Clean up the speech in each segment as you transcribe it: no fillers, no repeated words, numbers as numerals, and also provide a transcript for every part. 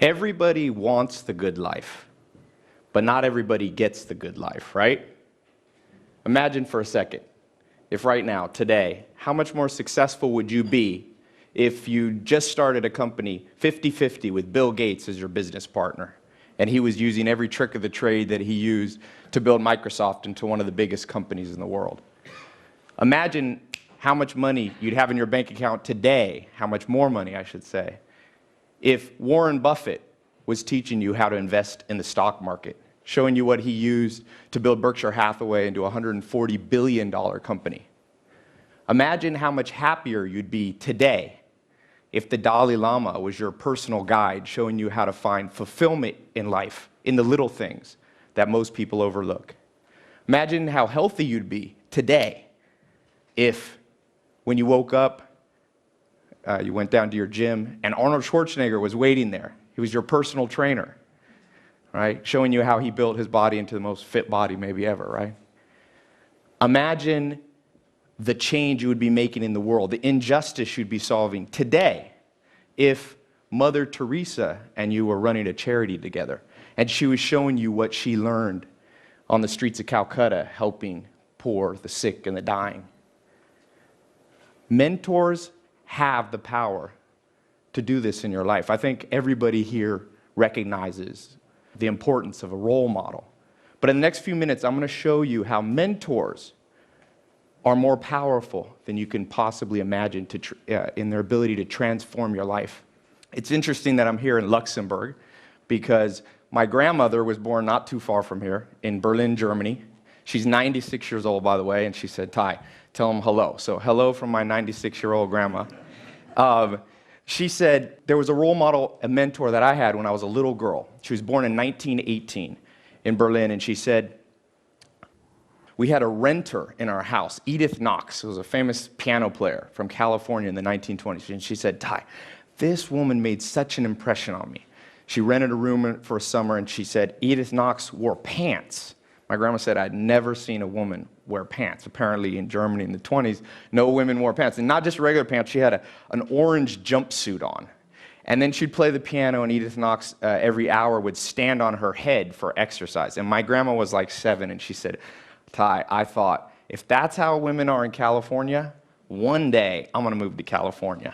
Everybody wants the good life, but not everybody gets the good life, right? Imagine for a second, if right now, today, how much more successful would you be if you just started a company 50-50 with Bill Gates as your business partner, and he was using every trick of the trade that he used to build Microsoft into one of the biggest companies in the world? Imagine how much money you'd have in your bank account today, how much more money, I should say, if Warren Buffett was teaching you how to invest in the stock market, showing you what he used to build Berkshire Hathaway into a $140 billion company. Imagine how much happier you'd be today if the Dalai Lama was your personal guide, showing you how to find fulfillment in life, in the little things that most people overlook. Imagine how healthy you'd be today if, when you woke up, you went down to your gym, and Arnold Schwarzenegger was waiting there. He was your personal trainer, right? Showing you how he built his body into the most fit body maybe ever, right? Imagine the change you would be making in the world, the injustice you'd be solving today if Mother Teresa and you were running a charity together, and she was showing you what she learned on the streets of Calcutta, helping poor, the sick, and the dying. Mentors have the power to do this in your life. I think everybody here recognizes the importance of a role model. But in the next few minutes, I'm going to show you how mentors are more powerful than you can possibly imagine in their ability to transform your life. It's interesting that I'm here in Luxembourg because my grandmother was born not too far from here in Berlin, Germany. She's 96 years old, by the way, and she said, "Tai, tell them hello." So hello from my 96-year-old grandma. She said there was a role model, a mentor that I had when I was a little girl. She was born in 1918 in Berlin, and she said, we had a renter in our house, Edith Knox, who was a famous piano player from California in the 1920s. And she said, "Tai, this woman made such an impression on me." She rented a room for a summer, and she said, Edith Knox wore pants. My grandma said, I'd never seen a woman wear pants. Apparently in Germany in the 20s, no women wore pants. And not just regular pants, she had an orange jumpsuit on. And then she'd play the piano, and Edith Knox every hour would stand on her head for exercise. And my grandma was like 7, and she said, "Tai, I thought, if that's how women are in California, one day I'm going to move to California."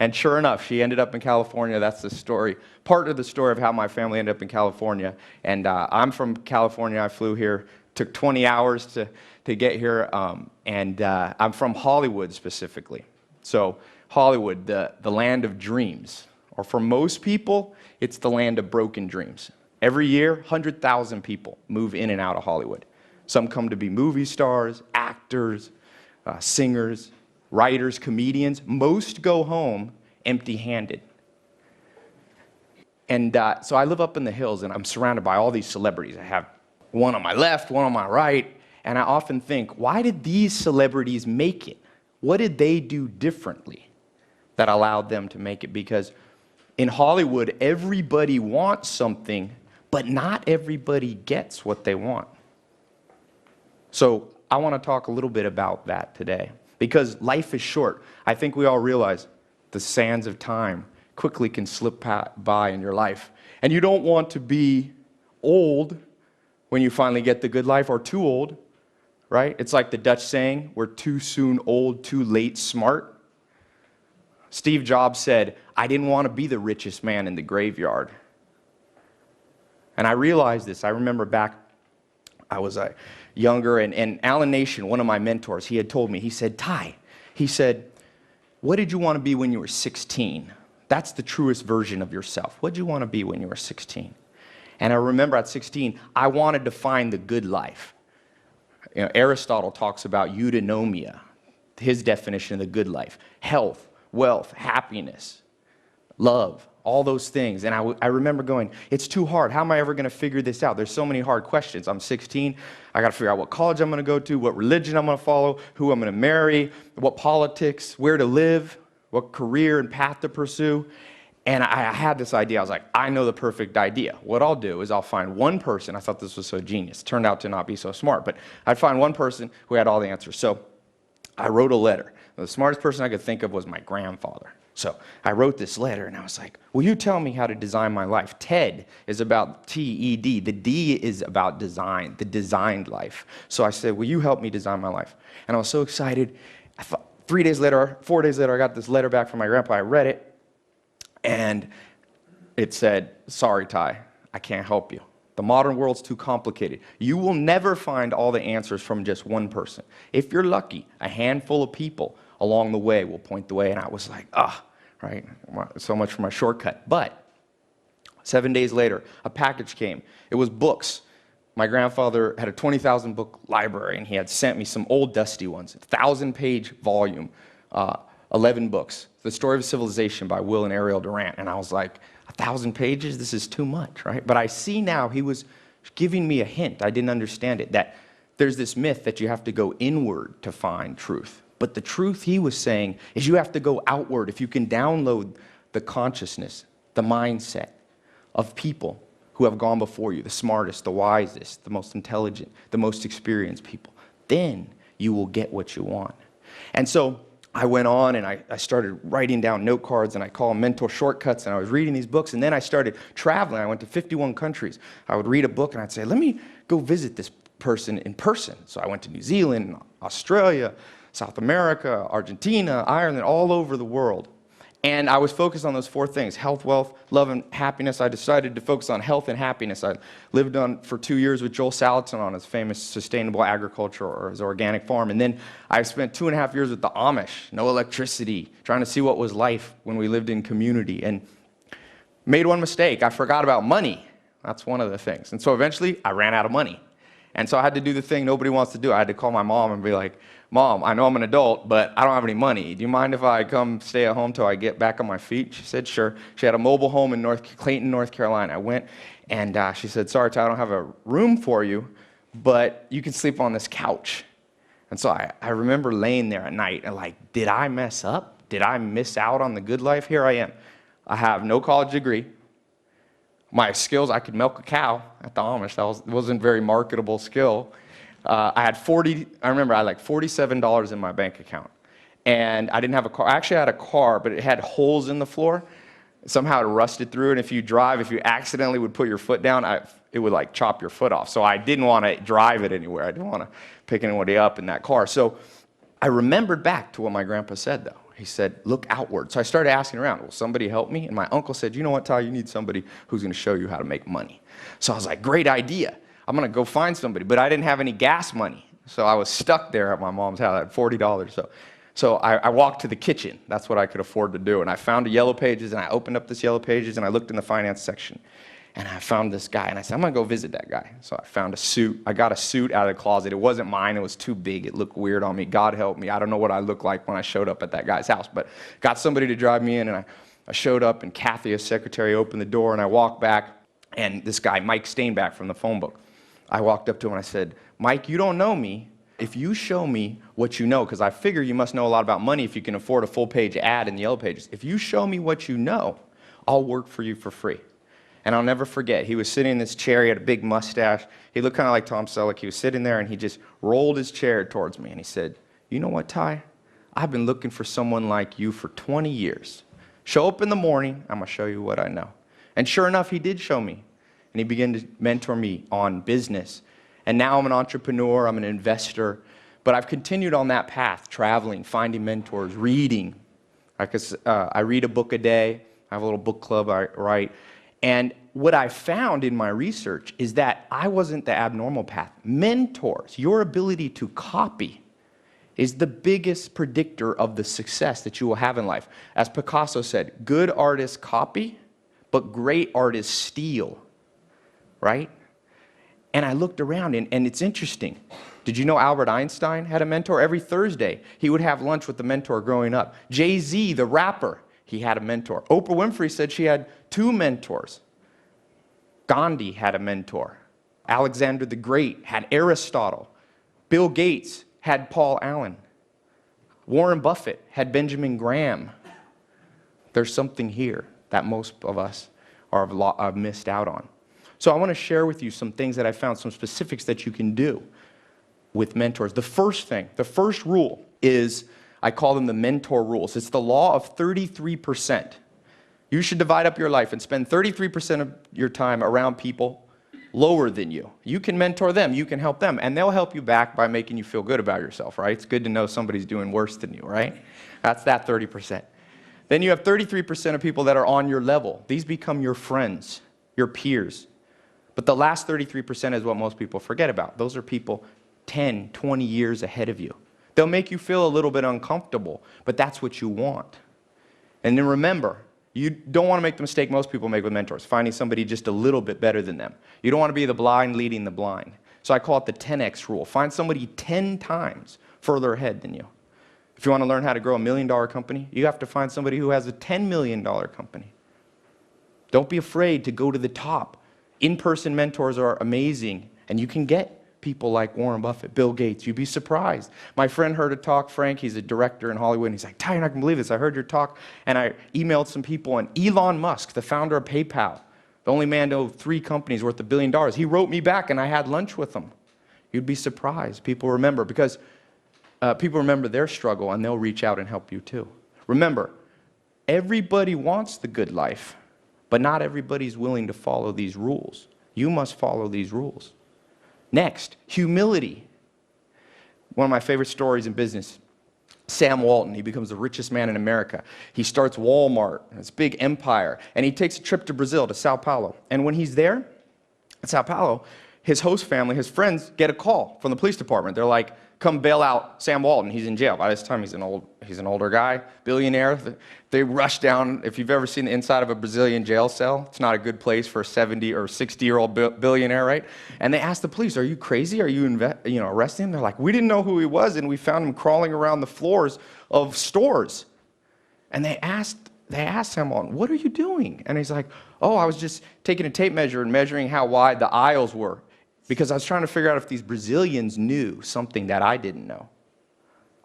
And sure enough, she ended up in California. That's the story, part of the story of how my family ended up in California. And I'm from California. I flew here. Took 20 hours to get here. And I'm from Hollywood specifically. So Hollywood, the land of dreams. Or for most people, it's the land of broken dreams. Every year, 100,000 people move in and out of Hollywood. Some come to be movie stars, actors, singers, writers, comedians. Most go home empty-handed. And so I live up in the hills, and I'm surrounded by all these celebrities. I have one on my left, one on my right, and I often think, why did these celebrities make it? What did they do differently that allowed them to make it? Because in Hollywood, everybody wants something, but not everybody gets what they want. So I want to talk a little bit about that today. Because life is short. I think we all realize the sands of time quickly can slip by in your life. And you don't want to be old when you finally get the good life, or too old, right? It's like the Dutch saying, we're too soon old, too late smart. Steve Jobs said, I didn't want to be the richest man in the graveyard. And I realized this. I remember back, I was younger, and Alan Nation, one of my mentors, he had told me, he said, Tai, he said, what did you want to be when you were 16? That's the truest version of yourself. What did you want to be when you were 16? And I remember at 16, I wanted to find the good life. You know, Aristotle talks about eudaimonia, his definition of the good life. Health, wealth, happiness, love, all those things. And I remember going, it's too hard. How am I ever going to figure this out? There's so many hard questions. I'm 16. I got to figure out what college I'm going to go to, what religion I'm going to follow, who I'm going to marry, what politics, where to live, what career and path to pursue. And I had this idea. I was like, I know the perfect idea. What I'll do is I'll find one person. I thought this was so genius. Turned out to not be so smart. But I'd find one person who had all the answers. So I wrote a letter. The smartest person I could think of was my grandfather. So I wrote this letter, and I was like, will you tell me how to design my life? TED is about T-E-D. The D is about design, the designed life. So I said, will you help me design my life? And I was so excited. 4 days later, I got this letter back from my grandpa. I read it, and it said, sorry, Tai, I can't help you. The modern world's too complicated. You will never find all the answers from just one person. If you're lucky, a handful of people along the way will point the way. And I was like, right, so much for my shortcut. But 7 days later, a package came. It was books. My grandfather had a 20,000 book library, and he had sent me some old dusty ones, 1,000-page volume, 11 books. The Story of Civilization by Will and Ariel Durant. And I was like, 1,000 pages? This is too much, right? But I see now he was giving me a hint. I didn't understand it, that there's this myth that you have to go inward to find truth. But the truth he was saying is you have to go outward. If you can download the consciousness, the mindset of people who have gone before you, the smartest, the wisest, the most intelligent, the most experienced people, then you will get what you want. And so I went on and I started writing down note cards, and I call them mental shortcuts, and I was reading these books, and then I started traveling. I went to 51 countries. I would read a book and I'd say, let me go visit this person in person. So I went to New Zealand, Australia, South America, Argentina, Ireland, all over the world. And I was focused on those 4 things: health, wealth, love, and happiness. I decided to focus on health and happiness. I lived for 2 years with Joel Salatin on his famous sustainable agriculture, or his organic farm. And then I spent 2.5 years with the Amish, no electricity, trying to see what was life when we lived in community. And made one mistake. I forgot about money. That's one of the things. And so eventually I ran out of money. And so I had to do the thing nobody wants to do. I had to call my mom and be like, Mom, I know I'm an adult, but I don't have any money. Do you mind if I come stay at home till I get back on my feet? She said, sure. She had a mobile home in Clayton, North Carolina. I went, and she said, sorry, Ty, I don't have a room for you, but you can sleep on this couch. And so I remember laying there at night and like, did I mess up? Did I miss out on the good life? Here I am. I have no college degree. My skills, I could milk a cow at the Amish. That wasn't a very marketable skill. I had like $47 in my bank account. And I didn't have a car. I actually had a car, but it had holes in the floor. Somehow it rusted through, and if you accidentally would put your foot down, it would like chop your foot off. So I didn't want to drive it anywhere. I didn't want to pick anybody up in that car. So I remembered back to what my grandpa said, though. He said, look outward. So I started asking around, will somebody help me? And my uncle said, you know what, Ty, you need somebody who's going to show you how to make money. So I was like, great idea. I'm going to go find somebody. But I didn't have any gas money. So I was stuck there at my mom's house. I had $40. So I walked to the kitchen. That's what I could afford to do. And I found a Yellow Pages, and I opened up this Yellow Pages, and I looked in the finance section. And I found this guy, and I said, I'm going to go visit that guy. So I found a suit. I got a suit out of the closet. It wasn't mine. It was too big. It looked weird on me. God help me. I don't know what I looked like when I showed up at that guy's house. But got somebody to drive me in, and I showed up, and Kathy, his secretary, opened the door, and I walked back, and this guy, Mike Stainback from the phone book, I walked up to him, and I said, Mike, you don't know me. If you show me what you know, because I figure you must know a lot about money if you can afford a full-page ad in the Yellow Pages. If you show me what you know, I'll work for you for free. And I'll never forget, he was sitting in this chair, he had a big mustache. He looked kind of like Tom Selleck. He was sitting there, and he just rolled his chair towards me, and he said, you know what, Ty? I've been looking for someone like you for 20 years. Show up in the morning, I'm going to show you what I know. And sure enough, he did show me. And he began to mentor me on business. And now I'm an entrepreneur, I'm an investor. But I've continued on that path, traveling, finding mentors, reading. I read a book a day. I have a little book club I write. And what I found in my research is that I wasn't the abnormal path. Mentors, your ability to copy, is the biggest predictor of the success that you will have in life. As Picasso said, good artists copy, but great artists steal, right? And I looked around, and it's interesting. Did you know Albert Einstein had a mentor? Every Thursday, he would have lunch with the mentor growing up. Jay-Z, the rapper, he had a mentor. Oprah Winfrey said she had 2 mentors. Gandhi had a mentor. Alexander the Great had Aristotle. Bill Gates had Paul Allen. Warren Buffett had Benjamin Graham. There's something here that most of us have missed out on. So I want to share with you some things that I found, some specifics that you can do with mentors. The first thing, the first rule is I call them the mentor rules. It's the law of 33%. You should divide up your life and spend 33% of your time around people lower than you. You can mentor them, you can help them, and they'll help you back by making you feel good about yourself, right? It's good to know somebody's doing worse than you, right? That's that 30%. Then you have 33% of people that are on your level. These become your friends, your peers. But the last 33% is what most people forget about. Those are people 10, 20 years ahead of you. They'll make you feel a little bit uncomfortable, but that's what you want. And then remember, you don't want to make the mistake most people make with mentors, finding somebody just a little bit better than them. You don't want to be the blind leading the blind. So I call it the 10x rule. Find somebody 10 times further ahead than you. If you want to learn how to grow $1 million company, you have to find somebody who has a $10 million company. Don't be afraid to go to the top. In-person mentors are amazing, and you can get people like Warren Buffett, Bill Gates. You'd be surprised. My friend heard a talk, Frank, he's a director in Hollywood, and he's like, Tai, you're not going to believe this. I heard your talk, and I emailed some people, and Elon Musk, the founder of PayPal, the only man to own 3 companies worth $1 billion, he wrote me back, and I had lunch with him. You'd be surprised. People remember, because people remember their struggle, and they'll reach out and help you too. Remember, everybody wants the good life, but not everybody's willing to follow these rules. You must follow these rules. Next, humility. One of my favorite stories in business, Sam Walton, he becomes the richest man in America. He starts Walmart, this big empire, and he takes a trip to Brazil, to Sao Paulo. And when he's there, at Sao Paulo, his host family, his friends, get a call from the police department. They're like, come bail out Sam Walton, he's in jail. By this time, he's an older guy, billionaire. They rush down. If you've ever seen the inside of a Brazilian jail cell, it's not a good place for a 70 or 60-year-old billionaire, right? And they ask the police, are you crazy? Are you arresting him? They're like, we didn't know who he was, and we found him crawling around the floors of stores. And they asked Sam Walton, what are you doing? And he's like, oh, I was just taking a tape measure and measuring how wide the aisles were, because I was trying to figure out if these Brazilians knew something that I didn't know.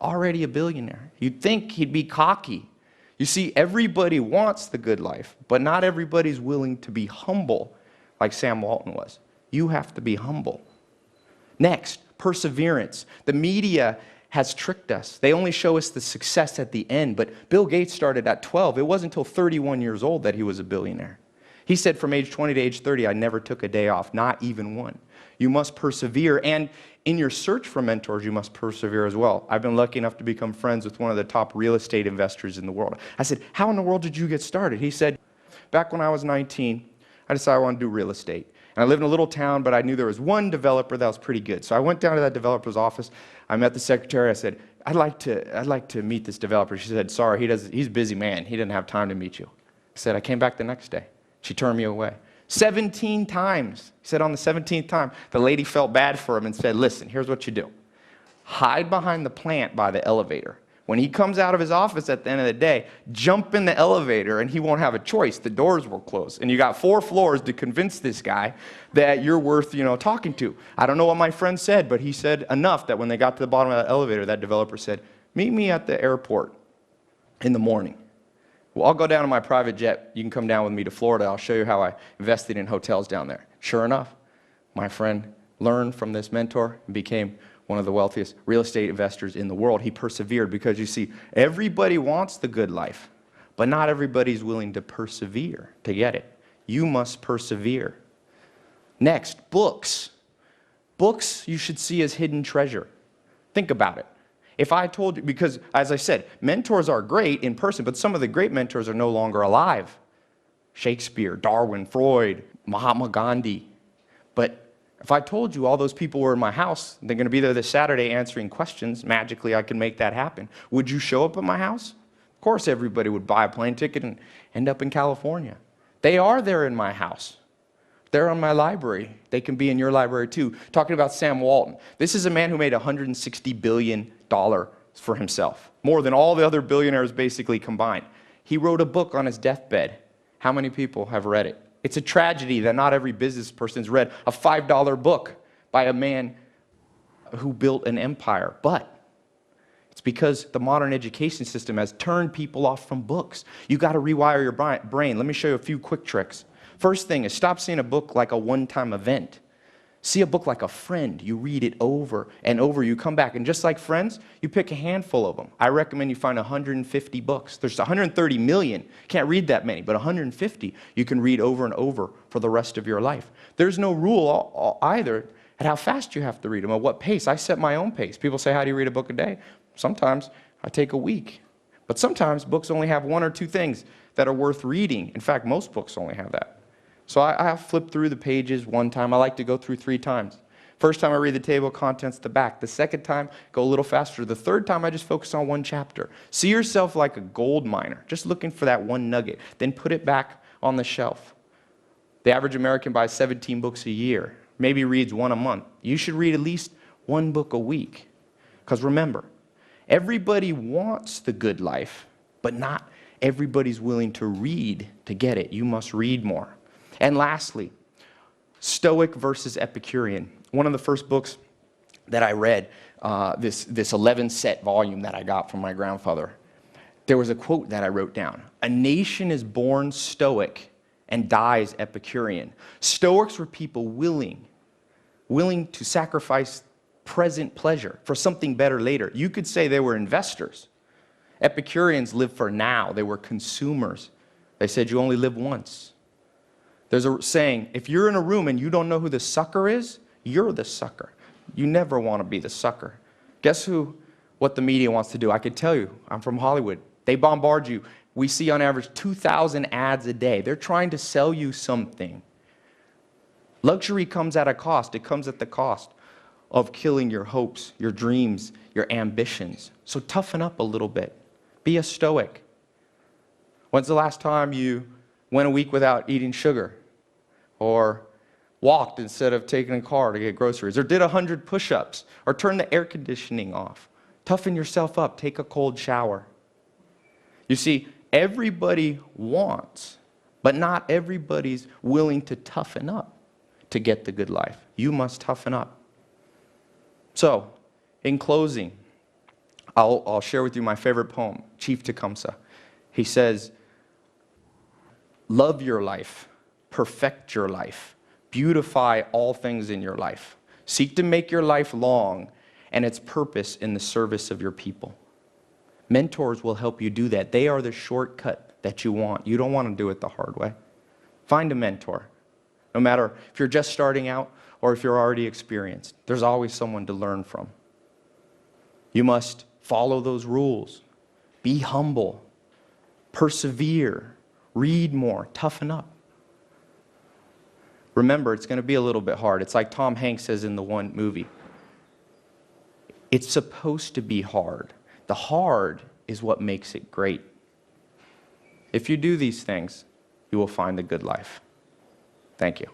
Already a billionaire. You'd think he'd be cocky. You see, everybody wants the good life, but not everybody's willing to be humble like Sam Walton was. You have to be humble. Next, perseverance. The media has tricked us. They only show us the success at the end, but Bill Gates started at 12. It wasn't until 31 years old that he was a billionaire. He said from age 20 to age 30, I never took a day off, not even one. You must persevere, and in your search for mentors, you must persevere as well. I've been lucky enough to become friends with one of the top real estate investors in the world. I said, how in the world did you get started? He said, back when I was 19, I decided I wanted to do real estate. And I lived in a little town, but I knew there was one developer that was pretty good. So I went down to that developer's office. I met the secretary. I said, I'd like to meet this developer. She said, sorry, he's a busy man. He didn't have time to meet you. I said, I came back the next day. She turned me away. 17 times. He said on the 17th time, the lady felt bad for him and said, listen, here's what you do. Hide behind the plant by the elevator. When he comes out of his office at the end of the day, jump in the elevator and he won't have a choice. The doors will close. And you got 4 floors to convince this guy that you're worth, talking to. I don't know what my friend said, but he said enough that when they got to the bottom of the elevator, that developer said, meet me at the airport in the morning. Well, I'll go down in my private jet. You can come down with me to Florida. I'll show you how I invested in hotels down there. Sure enough, my friend learned from this mentor and became one of the wealthiest real estate investors in the world. He persevered because, you see, everybody wants the good life, but not everybody's willing to persevere to get it. You must persevere. Next, books. Books you should see as hidden treasure. Think about it. If I told you, because as I said, mentors are great in person, but some of the great mentors are no longer alive. Shakespeare, Darwin, Freud, Mahatma Gandhi. But if I told you all those people were in my house, they're going to be there this Saturday answering questions, magically I can make that happen. Would you show up at my house? Of course everybody would buy a plane ticket and end up in California. They are there in my house. They're in my library. They can be in your library too. Talking about Sam Walton. This is a man who made $160 billion for himself. More than all the other billionaires basically combined. He wrote a book on his deathbed. How many people have read it? It's a tragedy that not every business person's read a $5 book by a man who built an empire. But it's because the modern education system has turned people off from books. You got to rewire your brain. Let me show you a few quick tricks. First thing is stop seeing a book like a one-time event. See a book like a friend. You read it over and over. You come back. And just like Friends, you pick a handful of them. I recommend you find 150 books. There's 130 million. Can't read that many, but 150 you can read over and over for the rest of your life. There's no rule either at how fast you have to read them, at what pace. I set my own pace. People say, how do you read a book a day? Sometimes I take a week. But sometimes books only have one or two things that are worth reading. In fact, most books only have that. So I flip through the pages one time. I like to go through 3 times. First time I read the table of contents, the back. The second time, go a little faster. The third time, I just focus on one chapter. See yourself like a gold miner, just looking for that one nugget. Then put it back on the shelf. The average American buys 17 books a year, maybe reads 1 a month. You should read at least 1 book a week. Because remember, everybody wants the good life, but not everybody's willing to read to get it. You must read more. And lastly, Stoic versus Epicurean. One of the first books that I read, this 11-set volume that I got from my grandfather, there was a quote that I wrote down. A nation is born Stoic and dies Epicurean. Stoics were people willing to sacrifice present pleasure for something better later. You could say they were investors. Epicureans lived for now. They were consumers. They said you only live once. There's a saying, if you're in a room and you don't know who the sucker is, you're the sucker. You never want to be the sucker. Guess what the media wants to do? I could tell you, I'm from Hollywood. They bombard you. We see on average 2,000 ads a day. They're trying to sell you something. Luxury comes at a cost. It comes at the cost of killing your hopes, your dreams, your ambitions. So toughen up a little bit. Be a stoic. When's the last time you went a week without eating sugar? Or walked instead of taking a car to get groceries? Or did 100 push-ups? Or turned the air conditioning off? Toughen yourself up. Take a cold shower. You see, everybody wants, but not everybody's willing to toughen up to get the good life. You must toughen up. So, in closing, I'll share with you my favorite poem, Chief Tecumseh. He says, love your life, perfect your life, beautify all things in your life. Seek to make your life long and its purpose in the service of your people. Mentors will help you do that. They are the shortcut that you want. You don't want to do it the hard way. Find a mentor. No matter if you're just starting out or if you're already experienced, there's always someone to learn from. You must follow those rules. Be humble. Persevere. Read more. Toughen up. Remember, it's going to be a little bit hard. It's like Tom Hanks says in the one movie. It's supposed to be hard. The hard is what makes it great. If you do these things, you will find the good life. Thank you.